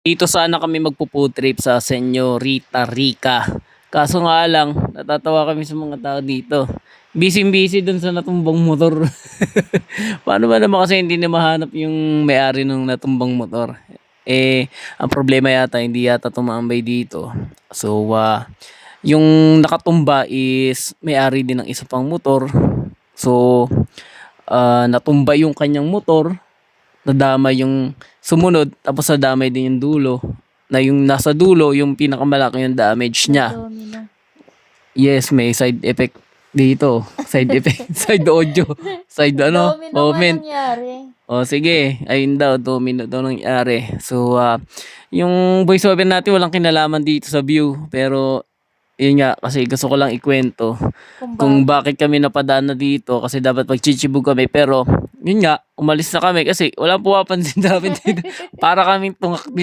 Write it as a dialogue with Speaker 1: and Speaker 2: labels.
Speaker 1: Dito sana kami magpo-food trip sa Señorita Rica. Kaso nga lang, natatawa kami sa mga tao dito. Busy-busy dun sa natumbang motor. Paano ba naman kasi hindi na mahanap yung may-ari ng natumbang motor? Ang problema yata, hindi yata tumambay dito. So, yung nakatumba is may-ari din ng isa pang motor. So, natumba yung kanyang motor, nadamay yung sumunod, tapos nadamay din yung dulo. Na yung nasa dulo, yung pinakamalaki yung damage niya.
Speaker 2: Domino.
Speaker 1: Yes, may side effect dito. Side effect, side audio, side
Speaker 2: Domino
Speaker 1: comment.
Speaker 2: nga nangyari.
Speaker 1: O sige, ayun daw, domino daw nangyari. So, yung voiceover natin walang kinalaman dito sa view. Pero, yun nga, kasi gusto ko lang ikwento kung bakit kami napadaan na dito. Kasi dapat magchichibog kami. Pero, yun nga, umalis na kami kasi walang pumapansin namin dito. Para kaming tungak dito.